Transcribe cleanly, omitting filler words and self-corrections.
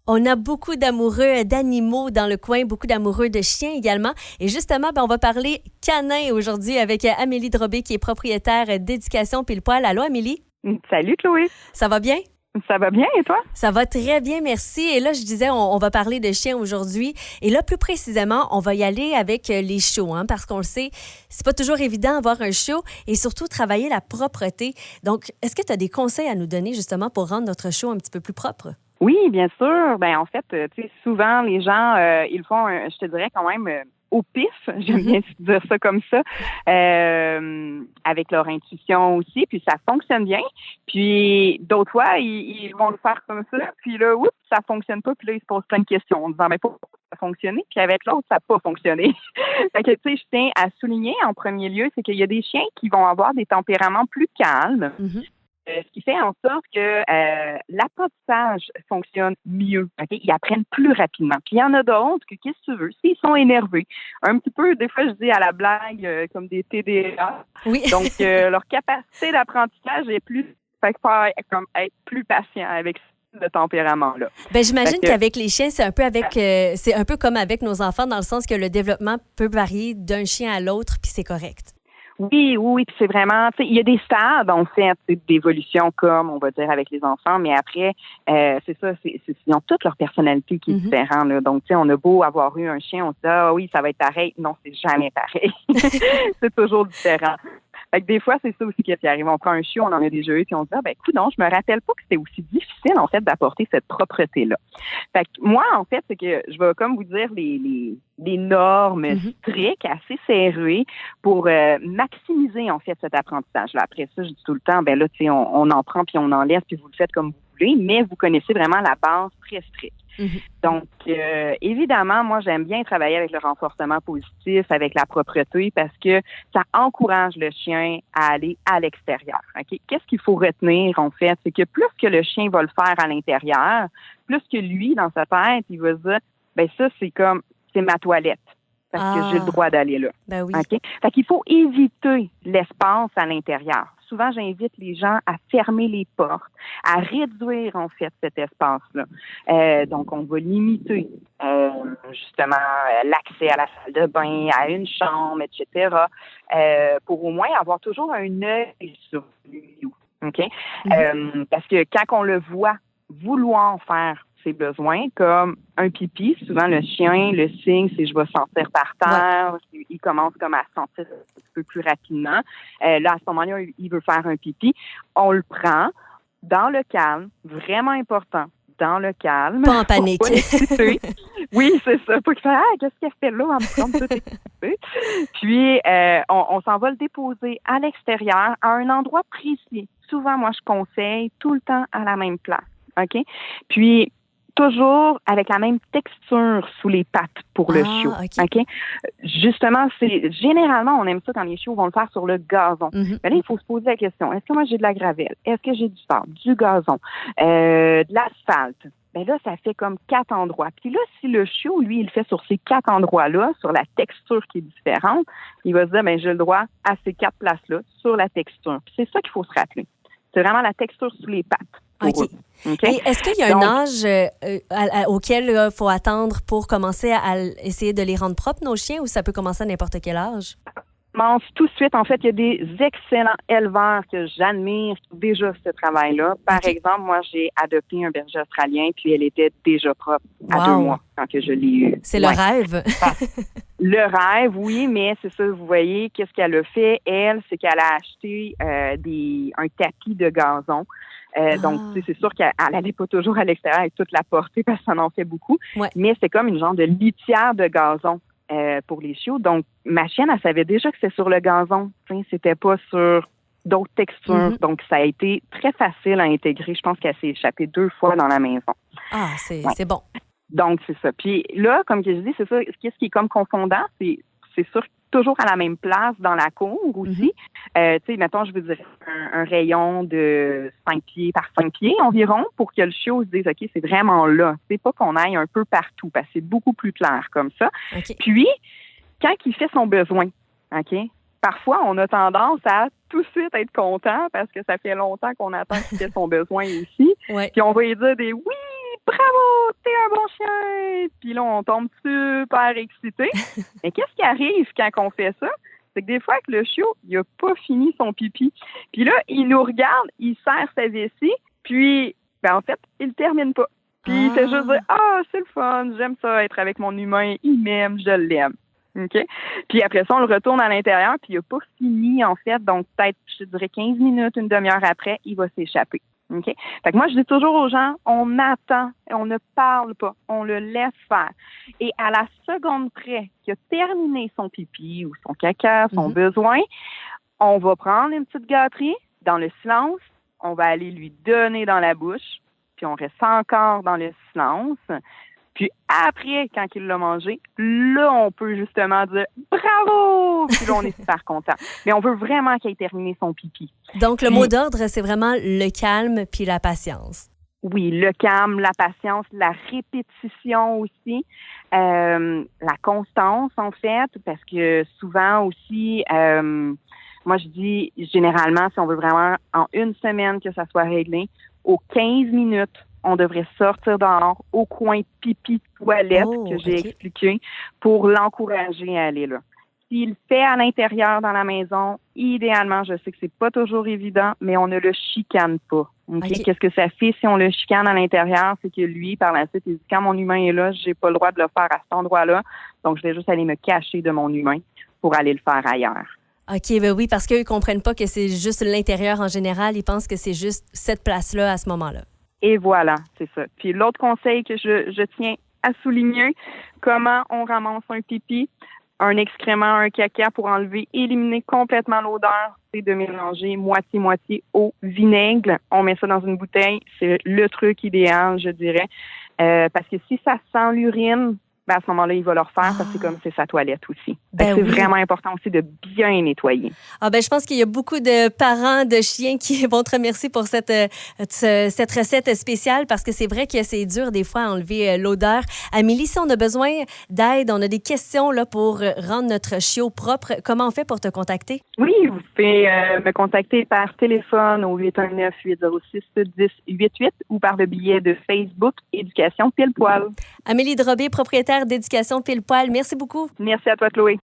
On a beaucoup d'amoureux d'animaux dans le coin, beaucoup d'amoureux de chiens également. Et justement, on va parler canin aujourd'hui avec Amélie Drobé, qui est propriétaire d'Éducation Pile Poil. Allô, Amélie? Salut, Chloé. Ça va bien? Ça va bien, et toi? Ça va très bien, merci. Et là, je disais, on va parler de chiens aujourd'hui. Et là, plus précisément, on va y aller avec les chiots, parce qu'on le sait, c'est pas toujours évident d'avoir un chiot et surtout travailler la propreté. Donc, est-ce que tu as des conseils à nous donner justement pour rendre notre chiot un petit peu plus propre? Oui, bien sûr. En fait, tu sais, souvent, les gens, ils font, je te dirais quand même, au pif, j'aime bien dire ça comme ça, avec leur intuition aussi, puis ça fonctionne bien. Puis d'autres fois, ils vont le faire comme ça, puis là, oups, ça fonctionne pas, puis là, ils se posent plein de questions en disant, mais pourquoi ça a fonctionné? Puis avec l'autre, ça n'a pas fonctionné. Fait que, tu sais, je tiens à souligner en premier lieu, c'est qu'il y a des chiens qui vont avoir des tempéraments plus calmes. Ce qui fait en sorte que l'apprentissage fonctionne mieux. Okay? Ils apprennent plus rapidement. Puis il y en a d'autres que, qu'est-ce que tu veux, s'ils sont énervés, un petit peu, des fois je dis à la blague, comme des TDA. Oui. Donc, leur capacité d'apprentissage est plus, fait que faire comme être plus patient avec ce tempérament-là. J'imagine qu'avec les chiens, c'est un peu comme avec nos enfants, dans le sens que le développement peut varier d'un chien à l'autre, puis c'est correct. Oui, puis c'est vraiment, tu sais, il y a des stades, en fait, d'évolution, comme on va dire avec les enfants, mais après, c'est ça, ils ont toute leur personnalité qui est différente, là. Donc, tu sais, on a beau avoir eu un chien, on se dit, ah oui, ça va être pareil. Non, c'est jamais pareil. C'est toujours différent. Fait que des fois, c'est ça aussi qui arrive. On prend un chiot, on en a déjà eu, puis on se dit, non, je me rappelle pas que c'était aussi difficile, en fait, d'apporter cette propreté-là. Fait que moi, en fait, c'est que je vais comme vous dire les normes strictes, assez serrées, pour maximiser, en fait, cet apprentissage-là. Après ça, je dis tout le temps, là, tu sais, on en prend, puis on en laisse, puis vous le faites comme vous voulez, mais vous connaissez vraiment la base très stricte. Donc, évidemment, moi, j'aime bien travailler avec le renforcement positif, avec la propreté, parce que ça encourage le chien à aller à l'extérieur. Okay? Qu'est-ce qu'il faut retenir, en fait? C'est que plus que le chien va le faire à l'intérieur, plus que lui, dans sa tête, il va se dire, ça, c'est ma toilette. Parce que j'ai le droit d'aller là. Ben oui. Okay? Fait qu'il faut éviter l'espace à l'intérieur. Souvent, j'invite les gens à fermer les portes, à réduire, en fait, cet espace-là. Donc, on va limiter, justement, l'accès à la salle de bain, à une chambre, etc., pour au moins avoir toujours un œil sur lui. OK? Parce que quand on le voit vouloir faire ses besoins, comme un pipi, souvent le chien, le signe, c'est je vais sentir par terre, il commence comme à sentir un peu plus rapidement. Là, à ce moment-là, il veut faire un pipi. On le prend dans le calme, vraiment important, dans le calme. Pas en panique. Oui, c'est ça. Pas qu'il fasse, qu'est-ce qu'elle fait là? En me trompe, tout excité. Puis, on s'en va le déposer à l'extérieur, à un endroit précis. Souvent, moi, je conseille tout le temps à la même place. OK? Puis, toujours avec la même texture sous les pattes pour le chiot. Okay? Justement, généralement, on aime ça quand les chiots vont le faire sur le gazon. Mais là, il faut se poser la question, est-ce que moi j'ai de la gravelle? Est-ce que j'ai du sable, du gazon, de l'asphalte? Là, ça fait comme 4 endroits. Puis là, si le chiot, lui, il le fait sur ces 4 endroits-là, sur la texture qui est différente, il va se dire, j'ai le droit à ces 4 places-là, sur la texture. Puis c'est ça qu'il faut se rappeler. C'est vraiment la texture sous les pattes. OK. Et est-ce qu'il y a un âge auquel il faut attendre pour commencer à essayer de les rendre propres, nos chiens, ou ça peut commencer à n'importe quel âge? Commence tout de suite. En fait, il y a des excellents éleveurs que j'admire qui ont déjà ce travail-là. Par exemple, moi, j'ai adopté un berger australien, puis elle était déjà propre à 2 mois quand que je l'ai eu. C'est le rêve. Le rêve, oui, mais c'est ça, vous voyez, qu'est-ce qu'elle a fait, elle, c'est qu'elle a acheté un tapis de gazon. Donc, c'est sûr qu'elle n'allait pas toujours à l'extérieur avec toute la portée parce que ça en fait beaucoup. Mais c'est comme une genre de litière de gazon pour les chiots. Donc, ma chienne, elle savait déjà que c'est sur le gazon. C'était pas sur d'autres textures. Donc, ça a été très facile à intégrer. Je pense qu'elle s'est échappée 2 fois dans la maison. Ah, c'est bon. Donc, c'est ça. Puis là, comme que je dis, c'est ça. Qu'est-ce qui est comme confondant, c'est sûr toujours à la même place dans la cour aussi. Tu sais, mettons, je veux dire, un rayon de 5 pieds par 5 pieds environ pour que le chiot se dise, OK, c'est vraiment là. C'est pas qu'on aille un peu partout parce que c'est beaucoup plus clair comme ça. Puis, quand il fait son besoin, OK, parfois, on a tendance à tout de suite être content parce que ça fait longtemps qu'on attend qu'il fait son besoin aussi. Puis on va lui dire des « Oui, bravo, t'es bon chien! Puis là, on tombe super excités. Mais qu'est-ce qui arrive quand on fait ça? C'est que des fois, que le chiot, il a pas fini son pipi. Puis là, il nous regarde, il serre sa vessie, puis, en fait, il termine pas. Puis il fait juste dire, c'est le fun, j'aime ça, être avec mon humain, il m'aime, je l'aime. OK? Puis après ça, on le retourne à l'intérieur, puis il a pas fini, en fait. Donc, peut-être, je dirais 15 minutes, une demi-heure après, il va s'échapper. OK? Fait que moi, je dis toujours aux gens, on attend, on ne parle pas, on le laisse faire. Et à la seconde près qu'il a terminé son pipi ou son caca, son besoin, on va prendre une petite gâterie dans le silence, on va aller lui donner dans la bouche, puis on reste encore dans le silence. Puis après, quand il l'a mangé, là, on peut justement dire « Bravo! » Puis là, on est super content. Mais on veut vraiment qu'il ait terminé son pipi. Donc, le mot d'ordre, c'est vraiment le calme puis la patience. Oui, le calme, la patience, la répétition aussi, la constance, en fait, parce que souvent aussi, moi, je dis généralement, si on veut vraiment en une semaine que ça soit réglé, aux 15 minutes, on devrait sortir dehors au coin pipi-toilette que j'ai expliqué pour l'encourager à aller là. S'il le fait à l'intérieur dans la maison, idéalement, je sais que c'est pas toujours évident, mais on ne le chicane pas. Okay? Qu'est-ce que ça fait si on le chicane à l'intérieur? C'est que lui, par la suite, il dit quand mon humain est là, j'ai pas le droit de le faire à cet endroit-là, donc je vais juste aller me cacher de mon humain pour aller le faire ailleurs. OK, ben oui, parce qu'eux ne comprennent pas que c'est juste l'intérieur en général, ils pensent que c'est juste cette place-là à ce moment-là. Et voilà, c'est ça. Puis l'autre conseil que je tiens à souligner, comment on ramasse un pipi, un excrément, un caca pour enlever, éliminer complètement l'odeur, c'est de mélanger moitié-moitié eau, vinaigre. On met ça dans une bouteille, c'est le truc idéal, je dirais. Parce que si ça sent l'urine, à ce moment-là, il va le refaire parce que c'est comme c'est sa toilette aussi. C'est vraiment important aussi de bien nettoyer. Je pense qu'il y a beaucoup de parents de chiens qui vont te remercier pour cette recette spéciale parce que c'est vrai que c'est dur des fois à enlever l'odeur. Amélie, si on a besoin d'aide, on a des questions là, pour rendre notre chiot propre, comment on fait pour te contacter? Oui, vous pouvez me contacter par téléphone au 819-806-1088 ou par le biais de Facebook Éducation Pile Poil. Amélie Drobé, propriétaire d'Éducation Pile Poil. Merci beaucoup. Merci à toi, Chloé.